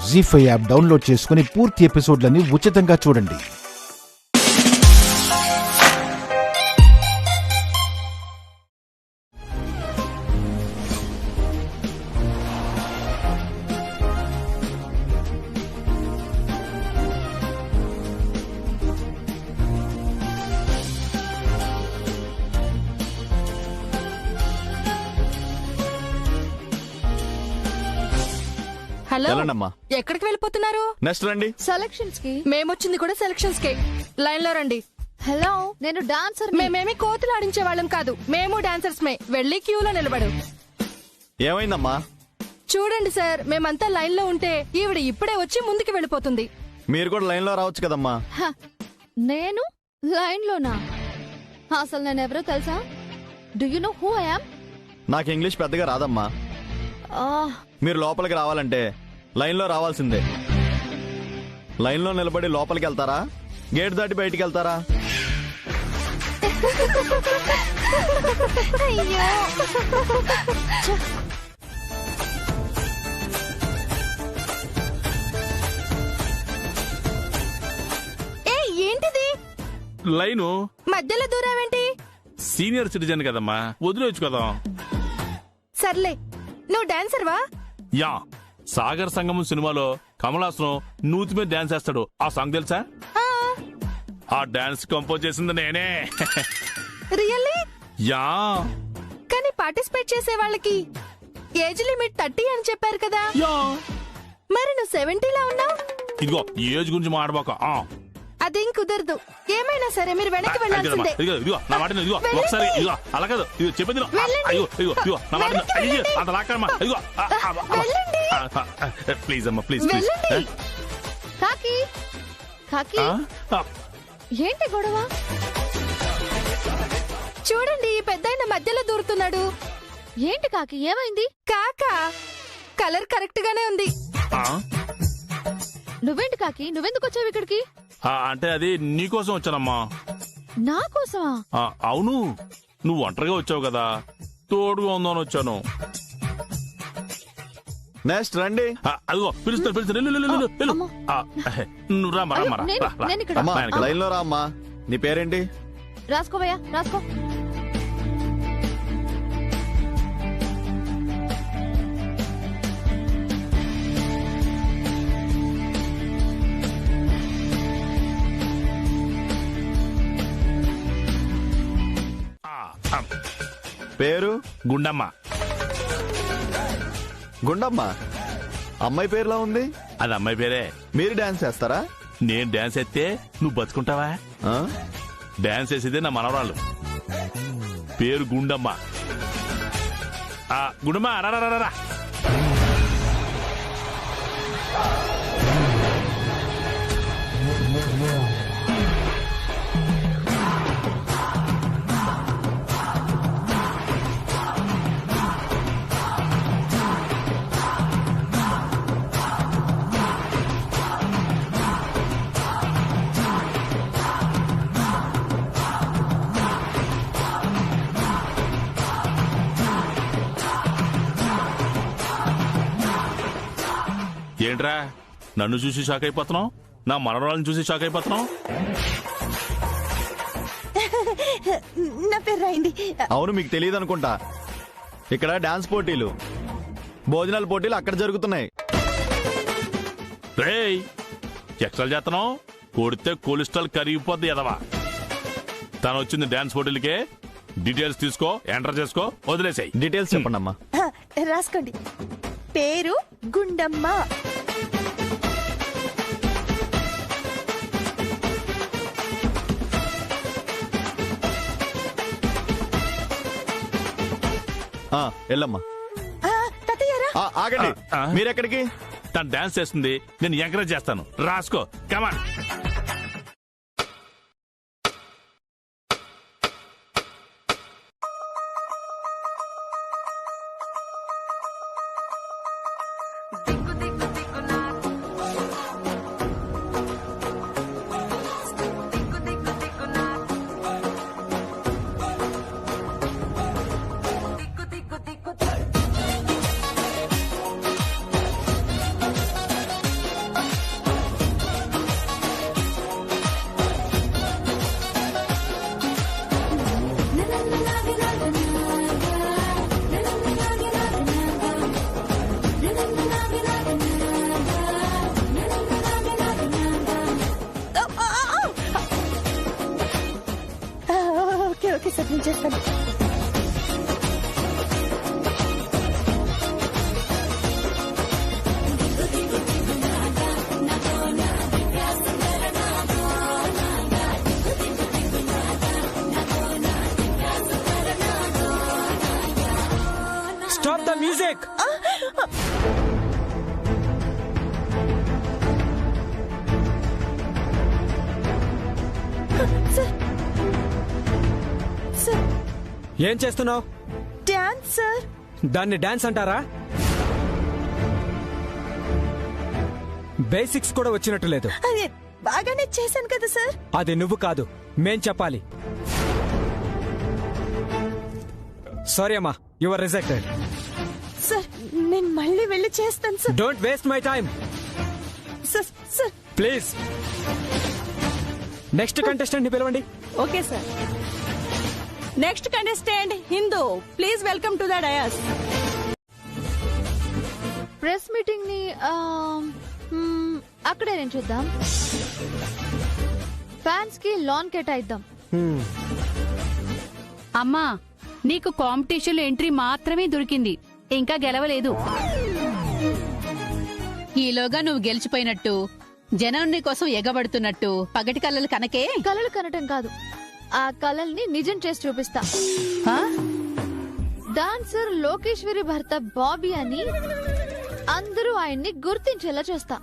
జీ5 app download చేసుకుని పూర్తి ఎపిసోడ్లని ఉచితంగా చూడండి. హలో, వెళ్ళండమ్మా. ఎక్కడికి వెళ్ళిపోతున్నారు? నెక్స్ట్ రండి. సెలక్షన్స్ కి. మేమొచ్చింది కూడా సెలక్షన్స్ కి. లైన్ లో రండి. హలో, నేను డాన్సర్. మేమేమి కోతులు ఆడించే వాళ్ళం కాదు, మేము డాన్సర్స్ మే. వెళ్ళి క్యూలో నిలబడు. ఏమైందమ్మా? చూడండి సార్, మేమంతా లైన్ లో ఉంటే ఈవిడ ఇప్పుడే వచ్చి ముందుకు వెళ్ళిపోతుంది. మీరు కూడా లైన్ లో రావచ్చు కదమ్మా. నేను లైన్ లోనా? అసలు నేను ఎవరో తెలుసా? Do you know who I am? నాకు ఇంగ్లీష్ పెద్దగా రాదమ్మా. మీరు లోపలికి రావాలంటే లైన్ లో రావాల్సిందే. లైన్ లో నిలబడి లోపలికి వెళ్తారా, గేట్ దాటి బయటికి వెళ్తారా? ఏంటిది లైను మధ్యలో దూరావేంటి? సీనియర్ సిటిజన్ కదమ్మా, వదిలేచ్చు కదా. సర్లే, నువ్వు డాన్సర్వా? యా, సాగర్ సంగమం సినిమాలో కమలాసనం నూతి మీద డాన్స్ చేస్తాడు. ఆ సాంగ్ తెలుసా? ఆ డాన్స్ కంపోజ్ చేసింది నేనే. రియల్లీ? యా. కానీ పార్టిసిపేట్ చేసే వాళ్ళకి ఏజ్ లిమిట్ 30 అని చెప్పారు కదా. యా. మరి నువ్వు 70 లా ఉన్నావు. ఇదిగో ఏజ్ గురించి మాట్లాడబాక. అదేం కుదరదు. ఏమైనా సరే మీరు వెనక్కి వెళ్ళాల్సిందే. ఇదిగో నా మాట ఇదిగో ఒకసారి. ఇదిగో అలా కాదు, ఇదిగో చెప్పేది. అయ్యో ఇదిగో ఇదిగో నా మాట. అయ్యో అంత లాక్కమ్మా. ఇదిగో ప్లీజ్ అమ్మా, ప్లీజ్ ప్లీజ్. కాకి కాకి, ఏంటి గొడవ? చూడండి, ఈ పెద్దాయన మధ్యలో దూరుతున్నాడు. ఏంటి కాకి, ఏమైంది? కాకా కలర్ కరెక్ట్ గానే ఉంది. నువ్వేంటి కాకి, నువ్వెందుకు వచ్చావు ఇక్కడికి? అంటే అది నీకోసం వచ్చానమ్మా. నా కోసమా? అవును, నువ్వు ఒంటరిగా వచ్చావు కదా, తోడుగా ఉందని వచ్చాను. నెక్స్ట్ రండి. అదిగో పిలుస్తాను. నువ్వు రామ్మా. అమ్మా లైన్ లో రా అమ్మా. నీ పేరేంటి? రాసుకోవయ్యా, రాసుకో. పేరు? గుండమ్మ. గుండమ్మ అమ్మాయి పేరులా ఉంది. అది అమ్మాయి పేరే. మీరు డాన్స్ చేస్తారా? నేను డాన్స్ ఎత్తే నువ్వు బతుకుంటావా? డాన్స్ వేసేదే నా మనవరాలు. పేరు గుండమ్మ. గుండమ్మ రా. ఏంట్రా నన్ను చూసి షాక్ అయిపోతున్నావు? నా మనవరాలను చూసి షాక్ అయిపోతున్నావు? నా పేరు రాయింది. అవును, మీకు తెలియదు అనుకుంటా. ఇక్కడ డాన్స్ పోటీలు, భోజనాల పోటీలు అక్కడ జరుగుతున్నాయి. రేయ్, ఎక్స్ట్రా చేస్తున్నావు? కొడితే కొలెస్ట్రాల్ కరిగిపోద్ది ఎదవా. తను వచ్చింది డాన్స్ పోటీలకే. డీటెయిల్స్ తీసుకో, ఎంటర్ చేసుకో, వదిలేసాయి. డీటెయిల్స్ చెప్పండి అమ్మా. రాసుకోండి. పేరు గుండమ్మ. వెళ్ళమ్మా. ఆగండి, మీరెక్కడికి? తను డాన్స్ చేస్తుంది, నేను ఎంకరేజ్ చేస్తాను. రాసుకో, కమాన్. ఏం చేస్తున్నావు? Dance sir. దాన్ని డాన్స్ అంటారా? బేసిక్స్ కూడా వచ్చినట్టు లేదు. అదే బాగానే చేశాను కదా సార్. అది నువ్వు కాదు, మేం చెప్పాలి. సారీ అమ్మా, యు ఆర్ రిజెక్టెడ్. సార్ నేను మళ్ళీ వెళ్ళి చేస్తాను sir. Don't waste my time sir sir please. Next contestant ని పిలవండి. Okay sir. Next contestant Hindu, please welcome to the dais. Press meeting ని అక్కడే నేను చూద్దాం. ఫ్యాన్స్ కి లాన్ కేటాయిద్దాం. అమ్మా, నీకు కాంపిటీషన్ లో ఎంట్రీ మాత్రమే దొరికింది, ఇంకా గెలవలేదు. ఈలోగా నువ్వు గెలిచిపోయినట్టు, జనం నీ కోసం ఎగబడుతున్నట్టు పగటి కళ్ళలు కనకే. కలలు కనటం కాదు, ఆ కలల్ని నిజం చేసి చూపిస్తా. ఆ? డాన్సర్ లోకేశ్వరి భర్త బాబీ అని అందరూ ఆయన్ని గుర్తించేలా చేస్తా.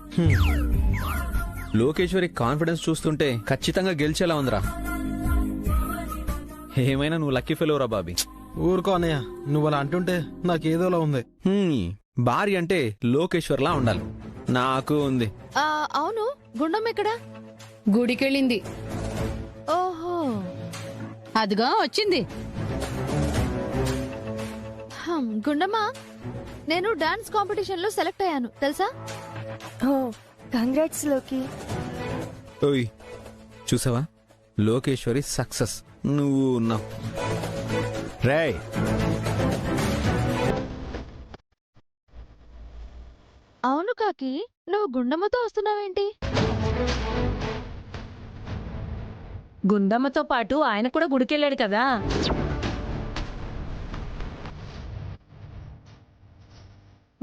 లోకేశ్వరి కాన్ఫిడెన్స్ చూస్తుంటే ఖచ్చితంగా గెలిచేలా ఉందిరా. ఏమైనా నువ్వు లక్కీ ఫెలోరా బాబీ. ఊరుకో అన్నయ్య, నువ్వు అలా అంటుంటే నాకేదోలా ఉంది. భార్య అంటే లోకేశ్వర్లా ఉండాలి. నాకు ఉంది. అవును, గుండం ఎక్కడా? గుడికెళ్ళింది. ఓహో, అదిగా వచ్చింది. గుండమ్మా, నేను డాన్స్ కాంపిటీషన్ లో సెలెక్ట్ అయ్యాను తెలుసా? ఓ కంగ్రాట్స్ లోకి. ఓయ్ చూసావా, లోకేశ్వరి సక్సెస్. నువ్వు ఉన్నావు. రేయ్, అవును కాకి, నువ్వు గుండమ్మతో వస్తున్నావేంటి? గుండమ్మతో పాటు ఆయన కూడా గుడికెళ్ళాడు కదా.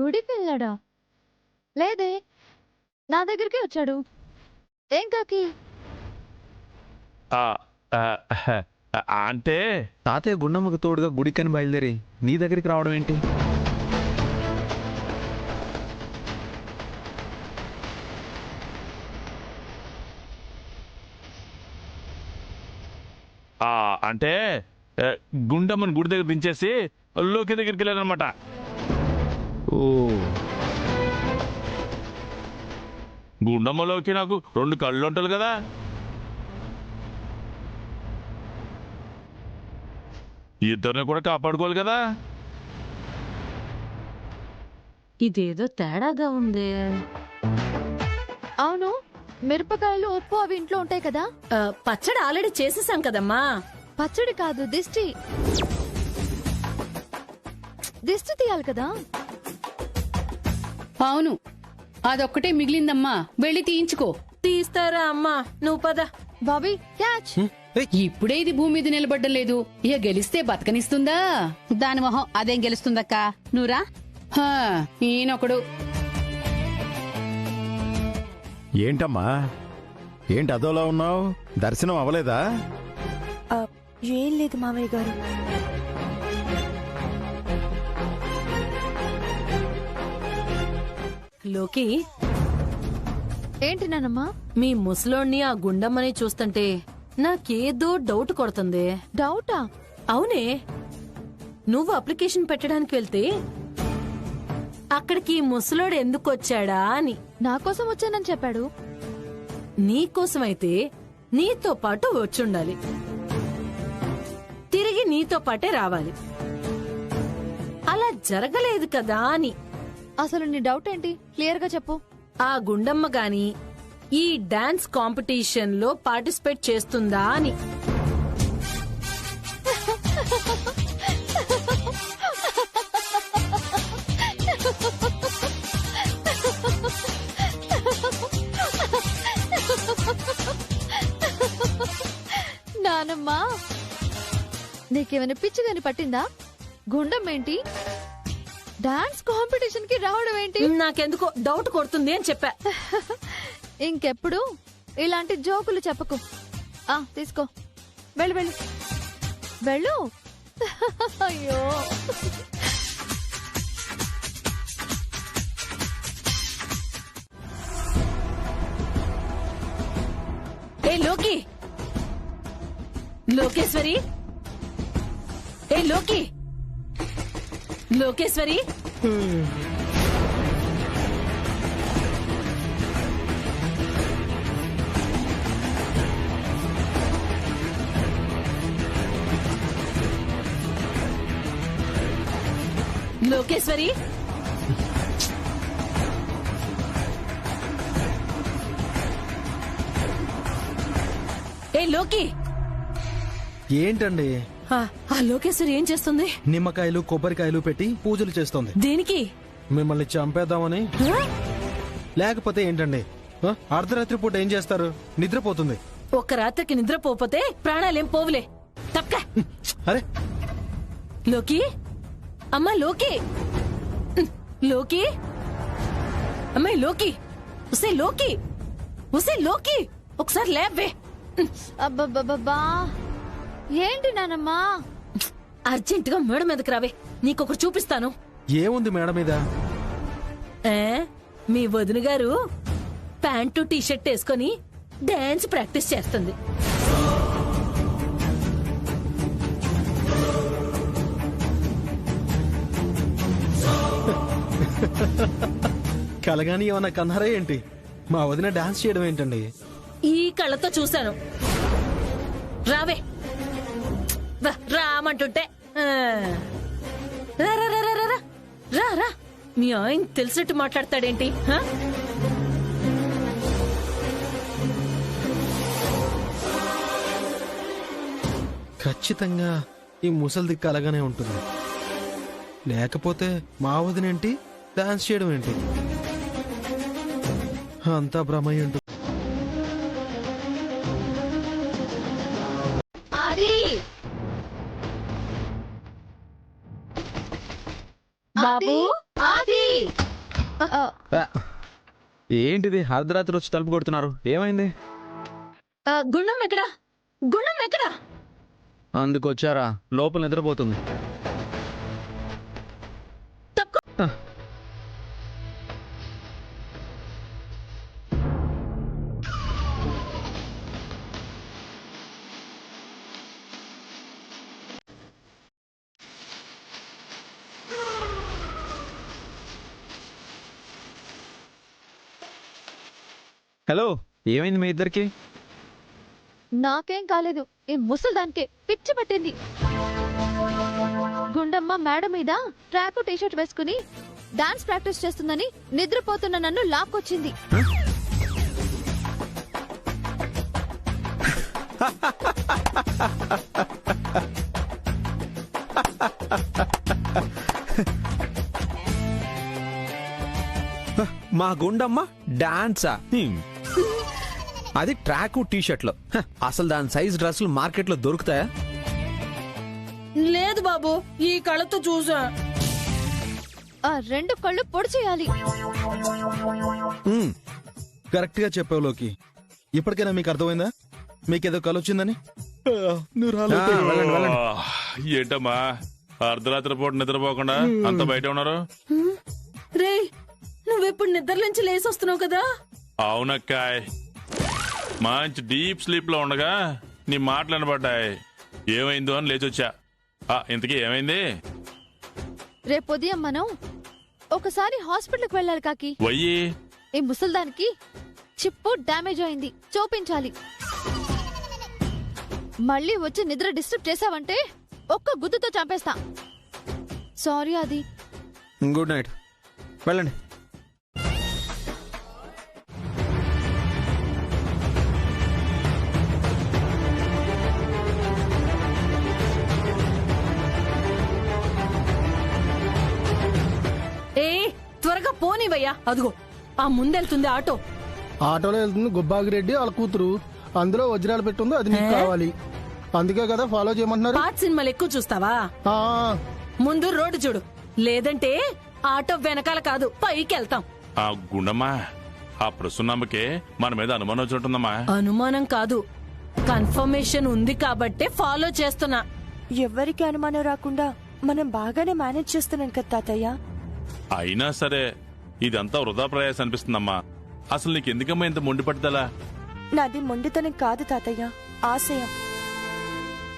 గుడికి వెళ్ళాడా? లేదే, నా దగ్గరికి వచ్చాడు. ఏం కాకి? అంటే తాతయ్య గుండమ్మకు తోడుగా గుడికని బయలుదేరి నీ దగ్గరికి రావడం ఏంటి? అంటే గుండమ్మని గుడి దగ్గర దించేసి లోకి దగ్గరికి వెళ్ళానమాట. ఓ, గుండమ్మలోకి నాకు 2 కళ్ళు ఉంటాయి కదా. ఇద్దరిని కూడా కాపాడుకోవాలి కదా. ఇదేదో తేడాగా ఉంది. అవును, మిరపకాయలు ఉప్పు అవి ఇంట్లో ఉంటాయి కదా. పచ్చడి ఆల్రెడీ చేసేసాం కదమ్మా. పచ్చడి కాదు, దిష్టి తీయాలి కదా. అవును, అదొక్కటే మిగిలిందమ్మా, వెళ్ళి తీయించుకో. తీస్తారా అమ్మా, నువ్వు పద. బాబీ క్యాచ్. ఇప్పుడే ఇది భూమి మీద నిలబడ్డం లేదు, ఇక గెలిస్తే బతకనిస్తుందా? దాని మొహం అదేం గెలుస్తుందక్క. నువ్వురా. ఈయనొకడు. ఏంటమ్మా, ఏంటి అదోలా ఉన్నావు? దర్శనం అవ్వలేదా? ఏం లేదు మామయ్య గారు. లోకి, ఏంటి నానమ్మా? మీ ముసలోణ్ణి ఆ గుండమ్మని చూస్తుంటే నాకేదో డౌట్ కొడుతుంది. డౌటా? అవునే, నువ్వు అప్లికేషన్ పెట్టడానికి వెళ్తే అక్కడికి ముసలోడు ఎందుకు వచ్చాడా అని. నా కోసం వచ్చానని చెప్పాడు. నీకోసమైతే నీతో పాటు వచ్చుండాలి, తిరిగి నీతో పాటే రావాలి. అలా జరగలేదు కదా అని. అసలు నీ డౌట్ ఏంటి? క్లియర్ గా చెప్పు. ఆ గుండమ్మ గాని ఈ డాన్స్ కాంపిటీషన్ లో పార్టిసిపేట్ చేస్తుందా అని. నానమ్మా, నీకేమైనా పిచ్చిగాని పట్టిందా? గుండం ఏంటి, డాన్స్ కాంపిటీషన్ కి రావడం ఏంటి? నాకెందుకో డౌట్ కొడుతుంది అని చెప్పా. ఇంకెప్పుడు ఇలాంటి జోకులు చెప్పకు. తీసుకో, వెళ్ళు వెళ్ళు వెళ్ళు. అయ్యో, ఏ లోకి, లోకేశ్వరి, ఏ లోకి, లోకేశ్వరి, లోకేశ్వరి, ఏ లోకి. ఏంటండి? ఆ లోకేశ్వరి ఏం చేస్తుంది? నిమ్మకాయలు కొబ్బరికాయలు పెట్టి పూజలు చేస్తోంది. దేనికి? మిమ్మల్ని చంపేద్దామని. లేకపోతే ఏంటండి, అర్ధరాత్రి పూట ఏం చేస్తారు? నిద్రపోతుంది. ఒక్క రాత్రికి నిద్రపోతే ప్రాణాలేం పోవులే. తప్పక. అరే లోకి, అమ్మా లోకి, లోకి, అమ్మాయి లోకి, ఉసే లోకి, ఉసే లోకి, ఒకసారి లేవే. అబ్బబ్బబ్బా, ఏంటి నానమ్మా? అర్జెంట్ గా మేడ మీదకి రావే, నీకొకటి చూపిస్తాను. ఏముంది మేడ మీద? మీ వదిన గారు ప్యాంటు టీషర్ట్ వేసుకొని డాన్స్ ప్రాక్టీస్ చేస్తుంది. కలగాని ఏమన్నా కన్నారా ఏంటి? మా వదిన డాన్స్ చేయడం ఏంటండి? ఈ కళ్ళతో చూశాను. రావే, రామంటుంటే. రా రా రా రా రా రా రా. మీ ఆయన తెలిసినట్టు మాట్లాడతాడేంటి? ఖచ్చితంగా ఈ ముసలిది కలగానే ఉంటుంది. లేకపోతే మా వదినేంటి డాన్స్ చేయడం ఏంటి? అంతా భ్రమయ్య ఉంటుంది. బాబు, ఏంటిది అర్ధరాత్రి వచ్చి తలుపు కొడుతున్నారు? ఏమైంది? గుండం ఎక్కడా? గుండం ఎక్కడా? అందుకొచ్చారా? లోపల నిద్రపోతుంది. హలో, ఏమైంది మీ ఇద్దరికి? నాకేం కాలేదు, ఈ ముసల్దానికే పిచ్చి పట్టింది. గుండమ్మ మేడ మీద ట్రాక్ టీషర్ట్ వేసుకుని డాన్స్ ప్రాక్టీస్ చేస్తుందని నిద్రపోతున్న నన్ను లాక్కొచ్చింది. మా గుండమ్మ డాన్సా? అది ట్రాక్ టీషర్ట్ లో. అసలు దాని సైజ్ డ్రెస్సులు మార్కెట్ లో దొరుకుతాయా? లేదు బాబు, ఈ కళ్ళతో చూసా. ఆ రెండు కళ్ళు పొడి చేయాలి. కరెక్ట్ గా చెప్పావు లోకి. ఇప్పటికైనా మీకు అర్థమైందా మీకేదో కల వచ్చిందని? ఏంటమ్మా అర్ధరాత్రి పూట నిద్రపోకుండా అంత బయట ఉన్నారు? రే, నువ్వెప్పుడు నిద్రలోంచి లేసి వస్తున్నావు కదా? అవునక్కాయ్, మంచి డీప్ స్లీప్ లో ఉండగా నీ మాటలు వినబడ్డాయి. ఏమైందో అని లేచొచ్చా. ఇంతకీ ఏమైంది? రేపు ఉదయం మనం ఒకసారి హాస్పిటల్కి వెళ్ళాలి కాకి. వయ్యి, ఈ ముసల్దానికి చిప్పు డ్యామేజ్ అయింది, చూపించాలి. మళ్ళీ వచ్చి నిద్ర డిస్టర్బ్ చేసావంటే ఒక్క గుద్దుతో చంపేస్తా. సారీ అది. గుడ్ నైట్, వెళ్ళండి. త్వరగా పోనివయ్యా. అదిగో ఆ ముందెళ్తుంది ఆటో. ఆటోలో వెళ్తుంది గుబ్బాగిరెడ్డి వాళ్ళ కూతురు. అందులో వజ్రాలు పెట్టుంది, అది నీకు కావాలి. అందుకే కదా ఫాలో చేయమంటున్నారు. పాత సినిమాలు ఎక్కువ చూస్తావా? ముందు రోడ్డు చూడు, లేదంటే ఆటో వెనకాల కాదు పైకి వెళ్తాం. ఆ గుండమ్మా, ఆ ప్రసున్నమ్మకే మన మీద అనుమానం వచ్చుంటుందమ్మా. అనుమానం కాదు, కన్ఫర్మేషన్ ఉంది కాబట్టే ఫాలో చేస్తున్నా. ఎవరికి అనుమానం రాకుండా మనం బాగానే మేనేజ్ చేస్తున్నాం కదా తాతయ్య. అయినా సరే ఇదంతా వృధా ప్రయాస అనిపిస్తుందమ్మా. అసలు నీకు ఎందుకమ్మా ఇంత మొండి పట్టుదలా? నాది మొండితనం కాదు తాతయ్య, ఆశయం.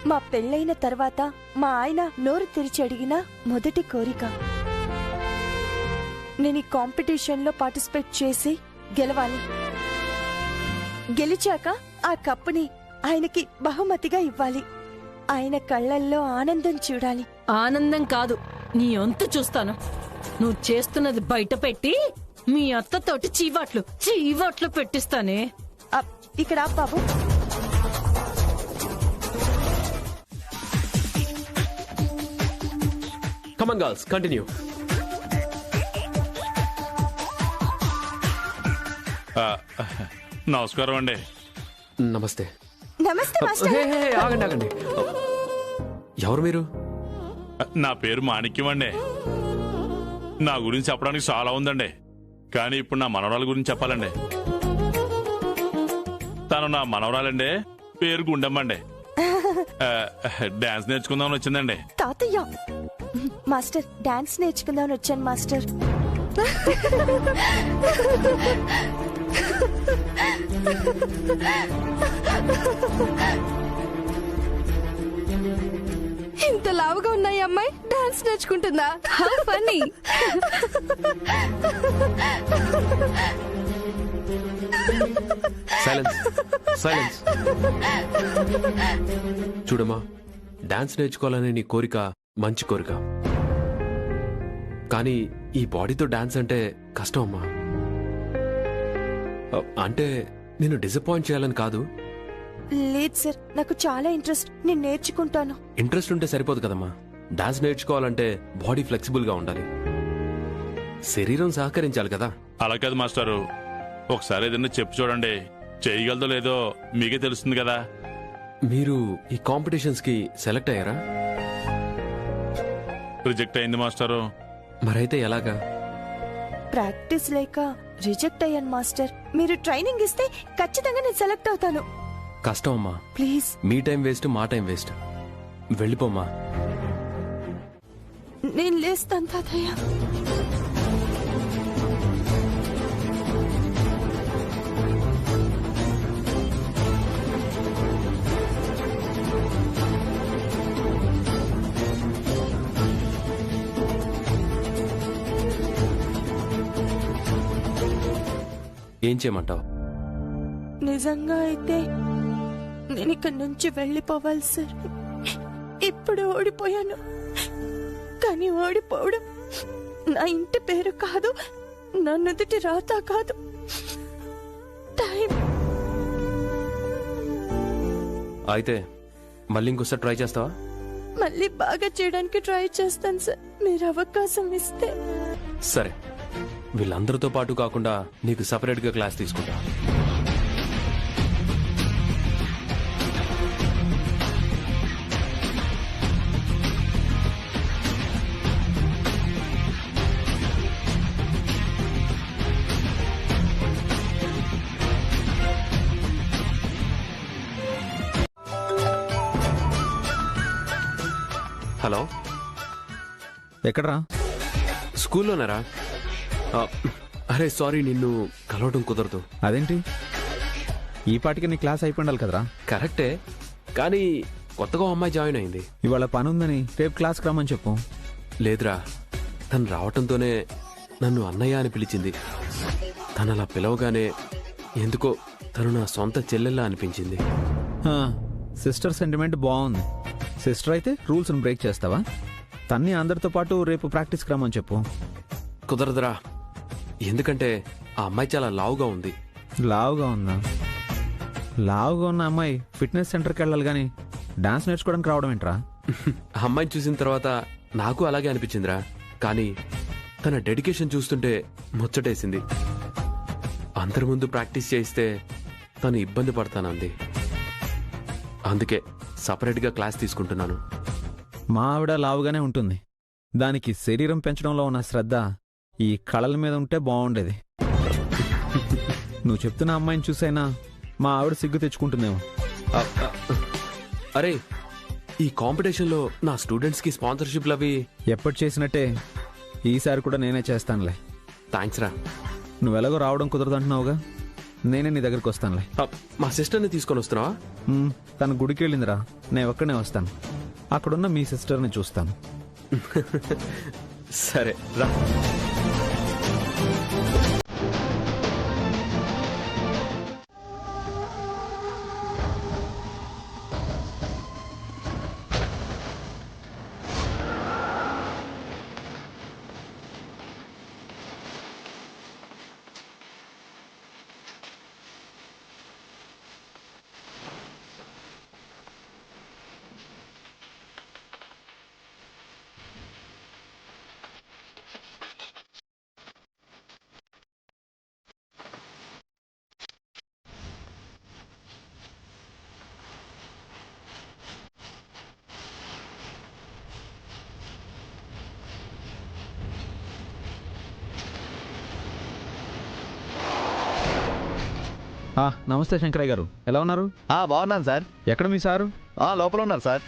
మా పెళ్ళైన తర్వాత మా ఆయన నోరు తెరిచి అడిగిన మొదటి కోరిక. నేను ఈ కాంపిటీషన్లో పార్టిసిపేట్ చేసి గెలవాలి. గెలిచాక ఆ కప్పుని ఆయనకి బహుమతిగా ఇవ్వాలి. ఆయన కళ్ళల్లో ఆనందం చూడాలి. ఆనందం కాదు, నీ వంతు చూస్తాను. నువ్వు చేస్తున్నది బయట పెట్టి మీ అత్తతోటి చీవాట్లు పెట్టిస్తానే. ఇక్కడ ఆపు బాబు. Come on, girls, continue. నమస్కారం అండి. నమస్తే. నమస్తే మాస్టర్. ఆగండి ఆగండి. ఎవరు మీరు? నా పేరు మాణిక్యం అండి. నా గురించి చెప్పడానికి చాలా ఉందండి, కానీ ఇప్పుడు నా మనవరాల గురించి చెప్పాలండి. తను నా మనవరాలండి, పేరు గుండమ్మండి. డాన్స్ నేర్చుకుందామని వచ్చిందండి. తాతయ్య, మాస్టర్ డాన్స్ నేర్చుకుందామని వచ్చాను మాస్టర్. ఇంత లావుగా ఉన్నాయి అమ్మాయి డాన్స్ నేర్చుకుంటుందా? How funny. Silence silence. చూడమ్మా, డాన్స్ నేర్చుకోవాలనే నీ కోరిక మంచి కోరిక, కానీ ఈ బాడీతో డాన్స్ అంటే కష్టం అమ్మా. అంటే నేను డిసప్పాయింట్ చేయాలని కాదు. లేదు సార్, నాకు చాలా ఇంట్రెస్ట్. నేను నేర్చుకుంటాను. ఇంట్రెస్ట్ ఉంటే సరిపోదు కదమ్మా. డాన్స్ నేర్చుకోవాలంటే బాడీ ఫ్లెక్సిబుల్ గా ఉండాలి, శరీరం సహకరించాలి కదా. అలా కాదు మాస్టారు, ఒకసారి ఏదైనా చెప్పి చూడండి, చేయగలదో లేదో మీకే తెలుస్తుంది కదా. మీరు ఈ కాంపిటీషన్స్ కి సెలెక్ట్ అయ్యారా? రిజెక్ట్ అయింది మాస్టారు. మరైతే ఎలాగా? ప్రాక్టీస్ లేక రిజెక్ట్ అయ్యాను మాస్టర్. మీరు ట్రైనింగ్ ఇస్తే ఖచ్చితంగా నేను సెలెక్ట్ అవుతాను. కష్టం అమ్మా. ప్లీజ్. మీ టైం వేస్ట్, మా టైం వేస్ట్. వెళ్ళిపోమ్మా. నేను లేస్తాను తాతయ్య. ఏం చేయమంటావు? నిజంగా అయితే నేను ఇక్కడి నుంచి వెళ్ళిపోవాలి సార్. ఇప్పుడు ఓడిపోయాను, కానీ ఓడిపోవడం నా ఇంటి పేరు కాదు, నా నుదుటి రాత కాదు. టైం. అయితే మళ్ళీ ఇంకోసారి ట్రై చేస్తావా? మళ్ళీ బాగా చేయడానికి ట్రై చేస్తాను సార్, మీరు అవకాశం ఇస్తే. సరే, వీళ్ళందరితో పాటు కాకుండా నీకు సపరేట్ గా క్లాస్ తీసుకుంటా. హలో, ఎక్కడరా? స్కూల్లోనారా? అరే సారీ, నిన్ను కలవడం కుదరదు. అదేంటి? ఈ పాటికి నీ క్లాస్ అయిపోయిండాలి కదరా? కరెక్టే, కానీ కొత్తగా అమ్మాయి జాయిన్ అయింది. ఇవాళ పని ఉందని రేపు క్లాస్కి రమ్మని చెప్పు. లేదురా, తను రావటంతోనే నన్ను అన్నయ్య అని పిలిచింది. తను అలా పిలవగానే ఎందుకో తను నా సొంత చెల్లెల్లా అనిపించింది. సిస్టర్ సెంటిమెంట్ బాగుంది. సిస్టర్ అయితే రూల్స్ బ్రేక్ చేస్తావా? తన్ని అందరితో పాటు రేపు ప్రాక్టీస్కి రమ్మని చెప్పు. కుదరదురా, ఎందుకంటే ఆ అమ్మాయి చాలా లావుగా ఉంది. లావుగా ఉందా? లావుగా ఉన్న అమ్మాయి ఫిట్నెస్ సెంటర్కి వెళ్ళాలి కానీ డాన్స్ నేర్చుకోవడానికి రావడం ఏంట్రా? ఆ అమ్మాయిని చూసిన తర్వాత నాకు అలాగే అనిపించిందిరా, కానీ తన డెడికేషన్ చూస్తుంటే ముచ్చటేసింది. అందరి ముందు ప్రాక్టీస్ చేయిస్తే తను ఇబ్బంది పడతానంది. అందుకే సపరేట్గా క్లాస్ తీసుకుంటున్నాను. మా ఆవిడ లావుగానే ఉంటుంది, దానికి శరీరం పెంచడంలో ఉన్న శ్రద్ధ ఈ కళల మీద ఉంటే బాగుండేది. నువ్వు చెప్తున్న అమ్మాయిని చూసైనా మా ఆవిడ సిగ్గు తెచ్చుకుంటుందేమో. అరే, ఈ కాంపిటీషన్లో నా స్టూడెంట్స్కి స్పాన్సర్షిప్లు అవి ఎప్పటి చేసినట్టే ఈసారి కూడా నేనే చేస్తానులే. థ్యాంక్స్ రా. నువ్వెలాగో రావడం కుదరదంటున్నావుగా, నేనే నీ దగ్గరికి వస్తానులే. మా సిస్టర్ని తీసుకొని వస్తున్నావా? తను గుడికి వెళ్ళిందిరా, నేను ఒక్కనే వస్తాను. అక్కడున్న మీ సిస్టర్ని చూస్తాను. సరే రా. నమస్తే శంకరయ్య గారు, ఎలా ఉన్నారు? బాగున్నాను సార్. ఎక్కడ మీ సారు? లోపల ఉన్నారు సార్.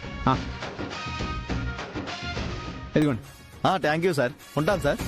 ఇదిగోండి. Thank you sir. ఉంటాను సార్.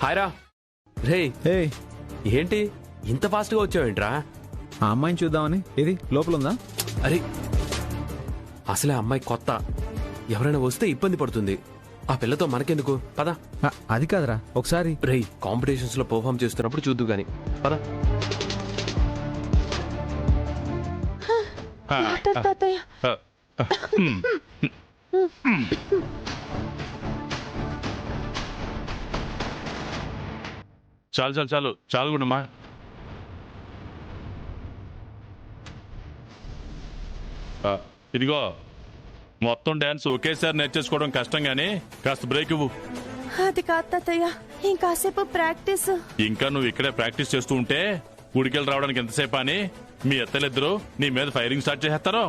హాయ్రా. రే హే, ఏంటి ఇంత ఫాస్ట్ గా వచ్చావేంట్రా? ఆ అమ్మాయిని చూద్దామని. ఇది లోపల ఉందా? అరే అసలే అమ్మాయి కొత్త, ఎవరైనా వస్తే ఇబ్బంది పడుతుంది. ఆ పిల్లతో మనకెందుకు, పద. అది కాదురా, ఒకసారి. రేయ్, కాంపిటీషన్స్ లో పర్ఫామ్ చేస్తున్నప్పుడు చూద్దు గాని, పద. చాలు చాలు చాలు చాలు గుండమ్మా. ఇదిగో, మొత్తం డాన్స్ ఒకేసారి నేర్చేసుకోవడం కష్టం గానీ కాస్త బ్రేక్ ఇవ్వు. అది కాదు తాతయ్య, ఇంకాసేపు ప్రాక్టీస్. ఇంకా నువ్వు ఇక్కడే ప్రాక్టీస్ చేస్తూ ఉంటే గుడికెళ్ళి రావడానికి ఎంతసేపు అని మీ అత్తలిద్దరూ నీ మీద ఫైరింగ్ స్టార్ట్ చేసేస్తారో.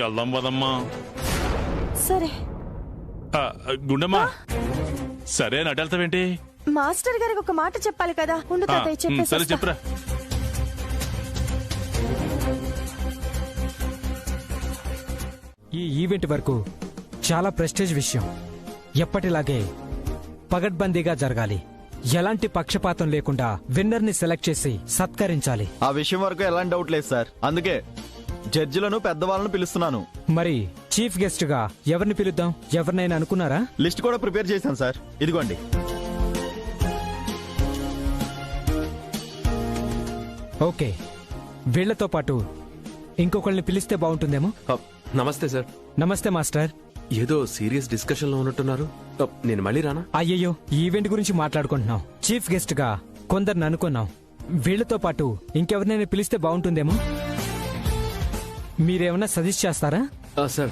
వెళ్దాం పదమ్మా. సరే. గుండమ్మా, సరే నటెళ్తావేంటి? మాస్టర్ గారికి ఒక మాట చెప్పాలి కదా. ఉండు తాతయ్య, చెప్పేసి సరే చెప్పురా. ఈ ఈవెంట్ వరకు చాలా ప్రెస్టేజ్ విషయం. ఎప్పటిలాగే పగడ్బందీగా జరగాలి. ఎలాంటి పక్షపాతం లేకుండా విన్నర్ ని సెలెక్ట్ చేసి సత్కరించాలి. ఆ విషయం వరకు ఎలాంటి డౌట్ లేదు సార్. అందుకే జడ్జిలను పెద్దవాళ్ళను పిలుస్తున్నాను. మరి చీఫ్ గెస్ట్ గా ఎవరిని పిలుద్దాం? ఎవరినైనా అనుకున్నారా? లిస్ట్ కూడా ప్రిపేర్ చేశాను సార్. ఇదిగోండి. ఓకే, వీళ్లతో పాటు ఇంకొకళ్ళని పిలిస్తే బాగుంటుందేమో. నమస్తే సార్. నమస్తే మాస్టర్. ఏదో సీరియస్ డిస్కషన్ లో ఉన్నట్టున్నారు. నేను మళ్ళీ రానా? అయ్యయ్యో, ఈవెంట్ గురించి మాట్లాడుకుంటున్నాం. చీఫ్ గెస్ట్ గా కొందరిని అనుకున్నాం. వీళ్లతో పాటు ఇంకెవరినైనా పిలిస్తే బాగుంటుందేమో. మీరేమన్నా సజెస్ట్ చేస్తారా? సార్,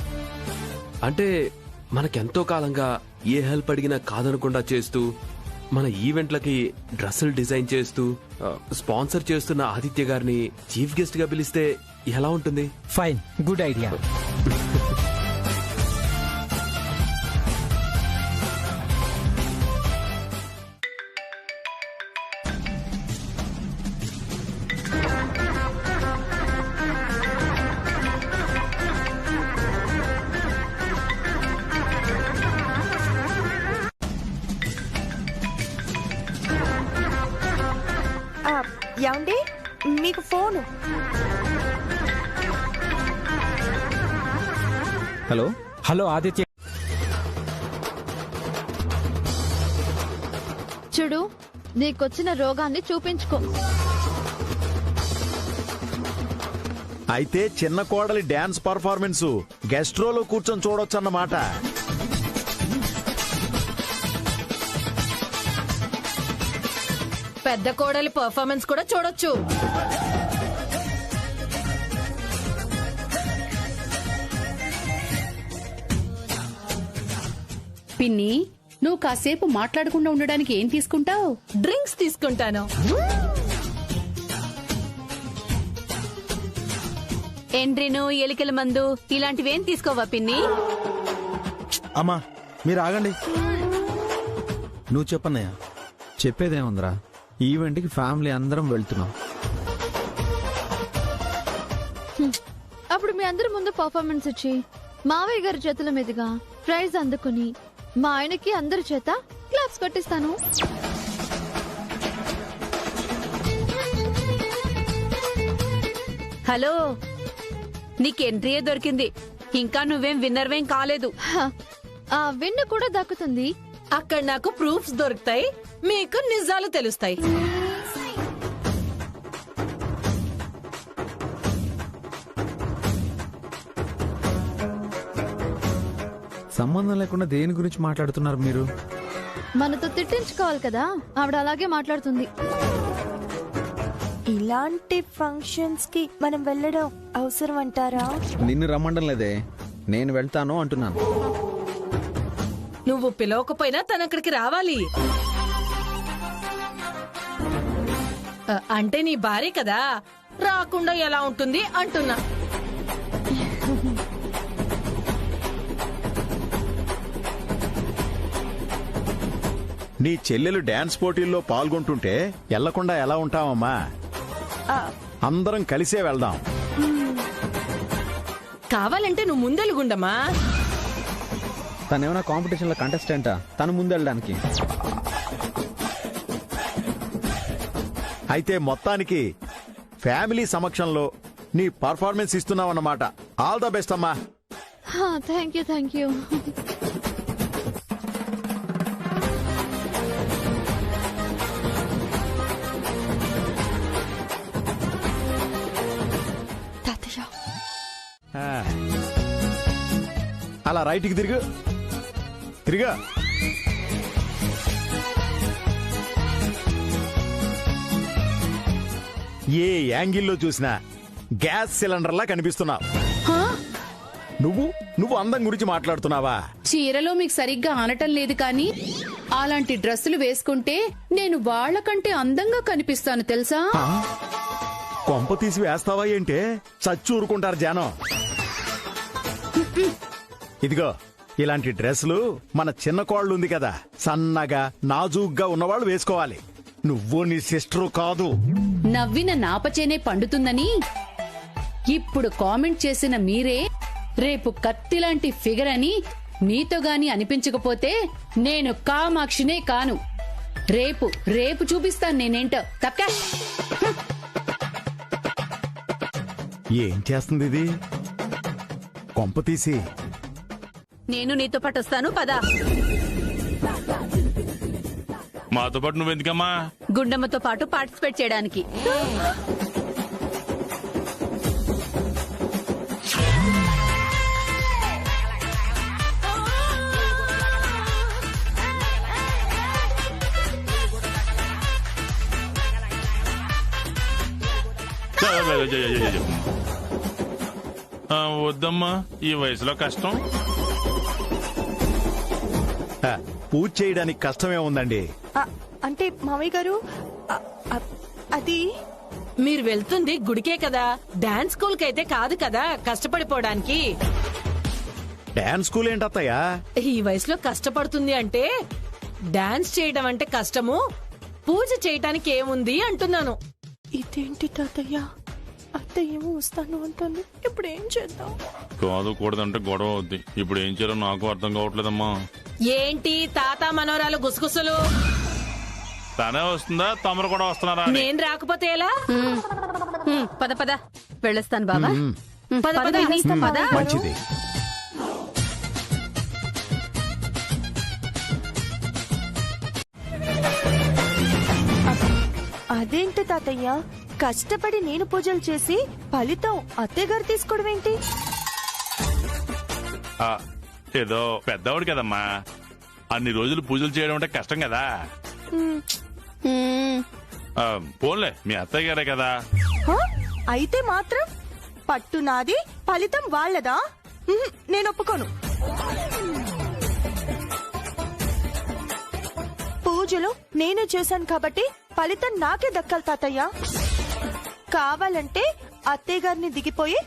అంటే మనకెంతో కాలంగా ఏ హెల్ప్ అడిగినా కాదనకుండా చేస్తూ, మన ఈవెంట్లకి డ్రెస్సులు డిజైన్ చేస్తూ స్పాన్సర్ చేస్తున్న ఆదిత్య గారిని చీఫ్ గెస్ట్ గా పిలిస్తే ఎలా ఉంటుంది? Fine, good idea. యాండి, మీకు ఫోను. హలో. హలో ఆదిత్య. చూడు, నీకొచ్చిన రోగాన్ని చూపించుకో. అయితే చిన్న కోడలి డాన్స్ పర్ఫార్మెన్స్ గెస్ట్ రోలో కూర్చొని చూడొచ్చన్నమాట. పెద్ద కోడలి పర్ఫార్మెన్స్ కూడా చూడొచ్చు. పిన్ని, నువ్వు కాసేపు మాట్లాడకుండా ఉండడానికి ఏం తీసుకుంటావు? డ్రింక్స్ తీసుకుంటాను. ఎండ్రిను, ఎలికల మందు ఇలాంటివేం తీసుకోవా పిన్ని? అమ్మా మీరు ఆగండి. నువ్వు చెప్పన్నయ్యా. చెప్పేదేముందిరా, ఈవెంట్కి ఫ్యామిలీ అందరం వెళ్తున్నాం. అప్పుడు మీ అందరి ముందు పర్ఫార్మెన్స్ ఇచ్చి మావయ్య గారి చేతుల మీదుగా ప్రైజ్ అందుకుని మా ఆయనకి అందరి చేత క్లాప్స్ కొట్టిస్తాను. హలో, నీకు ఎంట్రీయే దొరికింది, ఇంకా నువ్వేం విన్నర్వేం కాలేదు. ఆ విన్ను కూడా దక్కుతుంది. అక్కడ నాకు ప్రూఫ్స్ దొరుకుతాయి, మీకు నిజాలు తెలుస్తాయి. సంబంధం లేకుండా దేని గురించి మాట్లాడుతున్నారు మీరు? మనతో తిట్టించుకోవాలి కదా, ఆవిడ అలాగే మాట్లాడుతుంది. ఇలాంటి ఫంక్షన్స్ కి మనం వెళ్ళడం అవసరం అంటారా? నిన్ను రమ్మండం లేదే, నేను వెళ్తాను అంటున్నాను. నువ్వు పిలవకపోయినా తను అక్కడికి రావాలి. అంటే నీ భార్య కదా, రాకుండా ఎలా ఉంటుంది అంటున్నా. నీ చెల్లెలు డాన్స్ పోటీల్లో పాల్గొంటుంటే వెళ్లకుండా ఎలా ఉంటావమ్మా? అందరం కలిసే వెళ్దాం. కావాలంటే నువ్వు ముందెలుగుండమ్మా. తనేమైనా కాంపిటీషన్ లో కంటెస్టెంటా తను ముందెళ్ళడానికి? అయితే మొత్తానికి ఫ్యామిలీ సమక్షంలో నీ పర్ఫార్మెన్స్ ఇస్తున్నావన్నమాట. ఆల్ ద బెస్ట్ అమ్మా. Thank you, thank you. అలా రైట్కి తిరిగా. ఏ యాంగిల్లో చూసినా గ్యాస్ సిలిండర్లా కనిపిస్తున్నావు. నువ్వు అందం గురించి మాట్లాడుతున్నావా? చీరలో మీకు సరిగ్గా ఆనటం లేదు కానీ అలాంటి డ్రెస్సులు వేసుకుంటే నేను వాళ్ళకంటే అందంగా కనిపిస్తాను తెలుసా? కొంప తీసి వేస్తావా ఏంటే? చచ్చి ఊరుకుంటారు జనం. ఇదిగో ఇలాంటి డ్రెస్సులు మన చిన్న కోళ్ళు ఉంది కదా, సన్నగా నాజూగ్గా ఉన్నవాళ్ళు వేసుకోవాలి. నువ్వు నీ సిస్టరు కాదు. నవ్విన నాపచేనే పండుతుందని ఇప్పుడు కామెంట్ చేసిన మీరే రేపు కత్తిలాంటి ఫిగర్ అని మీతో గాని అనిపించకపోతే నేను కామాక్షినే కాను. రేపు చూపిస్తాను నేనేంటో. తప్ప ఏం చేస్తుంది ఇది? కొంప తీసి నేను నీతో పాటు వస్తాను, పదా. మాతో పాటు నువ్వెందుకమ్మా? గుండమ్మతో పాటు పార్టిసిపేట్ చేయడానికి. వద్దమ్మా, ఈ వయసులో కష్టం. పూజ చేయడానికి కష్టమే ఉందండి. అంటే మామయ్య గారు అది మీరు వెళ్తుంది గుడికే కదా, డాన్స్ స్కూల్ కైతే కాదు కదా కష్టపడిపోవడానికి. Dance school ఏంటత్తయ్యా? ఈ వయసులో కష్టపడుతుంది అంటే డాన్స్ చేయడం అంటే కష్టము, పూజ చేయటానికి ఏముంది అంటున్నాను. ఇదేంటి తాతయ్య, అత్తయ్య ఏమో వస్తాను అంటుంది, ఇప్పుడు ఏం చేద్దాం? కాదు కూడదంటే గొడవ అవుద్ది. ఇప్పుడు ఏం చేయాలో నాకు అర్థం కావట్లేదమ్మా. ఏంటి తాత మనోరాలు గుసగుసలు? తనే వస్తుందా, తమరు కూడా వస్తున్నారా? నేను రాకపోతే ఎలా? పద పద వెళ్ళొస్తాను బాబా. పద పద. మంచిది. అదేంటి తాతయ్య, కష్టపడి నేను పూజలు చేసి ఫలితం అత్తయ్య గారు తీసుకోవడం ఏంటి? ఏదో పెద్దవాడు కదమ్మా, అన్ని రోజులు పూజలు చేయడం అంటే కష్టం కదా. పోన్లే, మీ అత్తయ్య గారే కదా. అయితే మాత్రం పట్టు నాది, ఫలితం వాళ్ళదా? నేను ఒప్పుకోను. పూజలు నేనే చేశాను కాబట్టి ఫలితం నాకే దక్కాలి తాతయ్య. కావాలంటే అత్తయ్య గారిని దిగిపోయి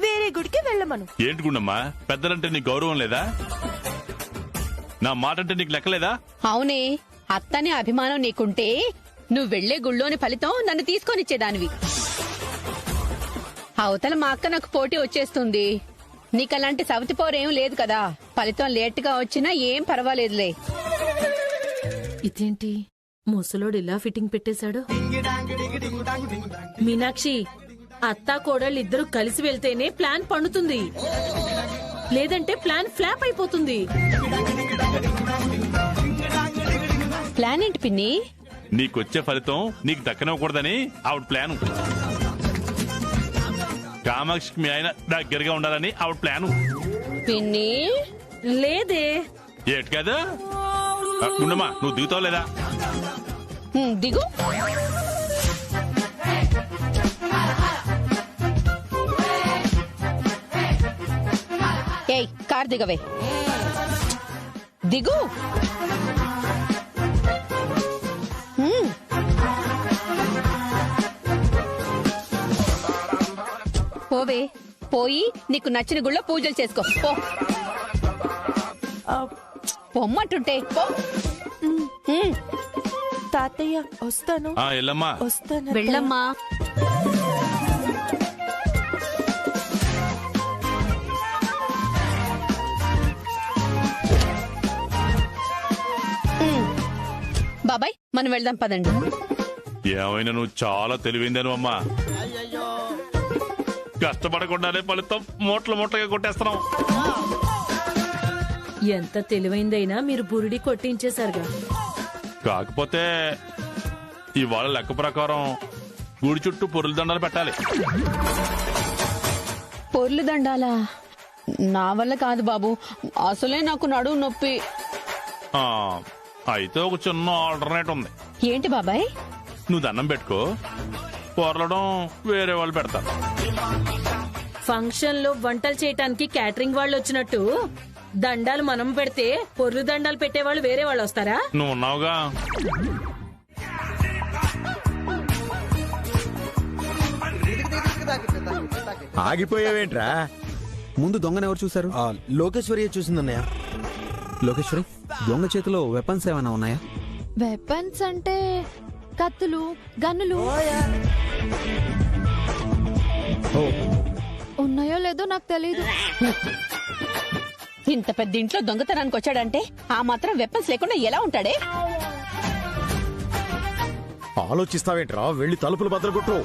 వేరే గుడికి వెళ్ళమను. ఏంటి గుండమ్మా, పెద్దలంటే నీకు గౌరవం లేదా? నా మాట అంటే నీకు లెక్కలేదా? అవునే, అత్తనే అభిమానం నీకుంటే నువ్వు వెళ్లే గుళ్ళోని ఫలితం నన్ను తీసుకొనిచ్చేదానివి. అవతల మా అక్క నాకు పోటీ వచ్చేస్తుంది. నీకలాంటి సవతి పోరేం లేదు కదా. ఫలితం లేటుగా వచ్చినా ఏం పర్వాలేదులే. ఇదేంటి ముసలోడు ఇలా ఫిట్టింగ్ పెట్టేశాడు? మీనాక్షి, అత్తా కోడళ్ళు ఇద్దరు కలిసి వెళ్తేనే ప్లాన్ పండుతుంది, లేదంటే ప్లాన్ ఫ్లాప్ అయిపోతుంది. ప్లాన్ ఏంటి పిన్ని? నీకొచ్చే ఫలితం నీకు దక్కనివ్వకూడదని ఆవిడ ప్లాను. కామాక్షికి మీ ఆయన దగ్గరగా ఉండాలని ఆవిడ ప్లాను. పిన్ని లేదే. ఏటి కాదు గుండమ్మా, నువ్వు దిగుతావు లేదా? దిగు. ఏయ్, కార్ దిగవే. దిగు. పోవే, పోయి నీకు నచ్చిన గుళ్ళో పూజలు చేసుకో. పో, పొమ్మంటుంటే పో. తాతయ్య వస్తాను. వెళ్ళమ్మా. వస్తాను. వెళ్ళమ్మా. బాబాయ్, మనం వెళ్దాం పదండి. ఏమైనా నువ్వు చాలా తెలివైందేను అమ్మా. కష్టపడకుండానే ఫలితం మూటలుగా కొట్టేస్తున్నావు. ఎంత తెలివైందైనా మీరు బురిడి కొట్టించేశారుగా. కాకపోతే ఇవాళ లెక్క ప్రకారం గుడి చుట్టూ పొరుల దండాలు పెట్టాలి. పొర్లు దండాలా? నా వల్ల కాదు బాబు, అసలే నాకు నడుము నొప్పి. అయితే ఒక చిన్న ఆల్టర్నేట్ ఉంది. ఏంటి బాబాయ్? నువ్వు దండం పెట్టుకో, పొరలడం వేరే వాళ్ళు పెడతారు. ఫంక్షన్ లో వంటలు చేయటానికి క్యాటరింగ్ వాళ్ళు వచ్చినట్టు దండాలు మనం పెడితే పొర్లు దండాలు పెట్టేవాళ్ళు వేరే వాళ్ళు వస్తారా? నువ్వు ఉన్నావుగా. ఆగిపోయావేంట్రా? ముందు దొంగను ఎవరు చూశారు? లోకేశ్వరి చూసిందన్నయ్య. లోకేశ్వరి, దొంగ చేతిలో వెపన్స్ ఏమైనా ఉన్నాయా? వెపన్స్ అంటే కత్తులు, గన్నులు ఉన్నాయో లేదో నాకు తెలీదు. ఇంత పెద్ద ఇంట్లో దొంగతనానికి వచ్చాడంటే ఆ మాత్రం వెపన్స్ లేకుండా ఎలా ఉంటాడే? ఆలోచిస్తావేంట్రా? వెళ్ళి తలుపులు బద్దలు కొట్టు.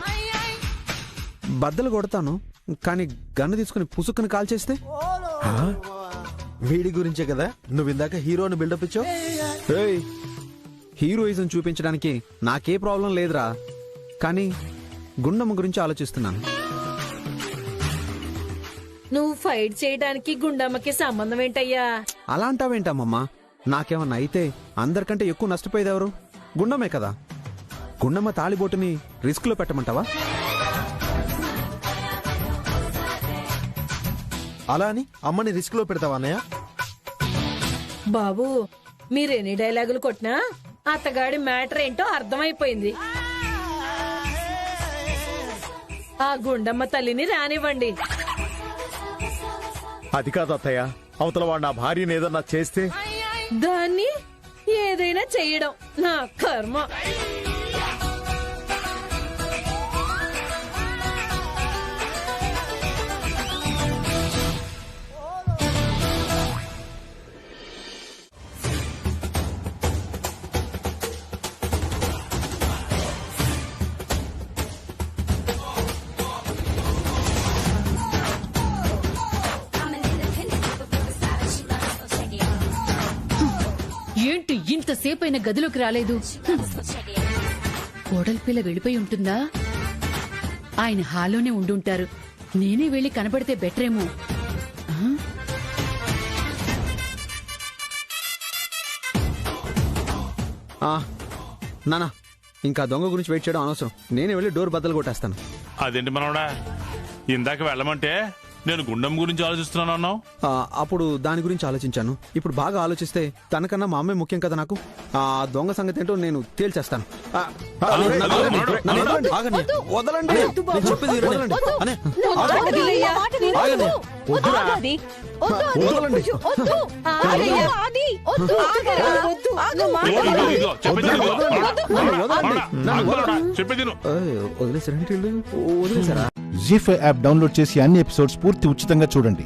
బద్దలు కొడతాను, కానీ గన్ను తీసుకుని పుసుక్కుని కాల్ చేస్తే? వీడి గురించే కదా నువ్వు ఇందాక హీరోని బిల్డప్ ఇచ్చావు. హీరోయిజం చూపించడానికి నాకే ప్రాబ్లం లేదురా, కానీ గుండమ్మ గురించి ఆలోచిస్తున్నాను. నువ్వు ఫైట్ చేయడానికి గుండమ్మకి సంబంధం ఏంటయ్యా? అలా అంటావేంటమ్మమ్మా? నాకేమన్నా అయితే అందరికంటే ఎక్కువ నష్టపోయేది ఎవరు? గుండమ్మే కదా. గుండమ్మ తాళిబోటుని రిస్క్ లో పెట్టమంటావా? అలా అని అమ్మని రిస్క్ లో పెడతావా అన్నయ్య? బాబు, మీరెన్ని డైలాగులు కొట్టినా అత్తగాడి మ్యాటర్ ఏంటో అర్థమైపోయింది. ఆ గుండమ్మ తల్లిని రానివ్వండి. అది కాదు అత్తయ్య, అవతల వాడు నా భార్యని ఏదన్నా చేస్తే దాన్ని ఏదైనా చెయ్యడం నా కర్మ. ఏంటి ఇంతసేపైన గదిలోకి రాలేదు? కోడలి పిల్ల వెళ్ళిపోయి ఉంటుందా? ఆయన హాల్లోనే ఉండుంటారు. నేనే వెళ్ళి కనబడితే బెటరేమో. ఆ? నానా ఇంకా దొంగ గురించి వెయిట్ చేయడం అనవసరం. నేనే వెళ్ళి డోర్ బద్దలు కొట్టేస్తాను. అదేంటి మనవడా, ఇందాక వెళ్ళమంటే నేను గుండం గురించి ఆలోచిస్తున్నాను అన్నావు. అప్పుడు దాని గురించి ఆలోచించాను. ఇప్పుడు బాగా ఆలోచిస్తే తనకన్నా మా అమ్మే ముఖ్యం కదా నాకు. ఆ దొంగ సంగతి ఏంటో నేను తేల్చేస్తాను. ఆగండి, వదలండి. నేను చెప్పేది వినండి. అనే, ఆగండి. ఆగండి. వద్దురా. వదలండి. వదిలేసారా? జీ5 యాప్ డౌన్లోడ్ చేసి అన్ని ఎపిసోడ్స్ పూర్తి ఉచితంగా చూడండి.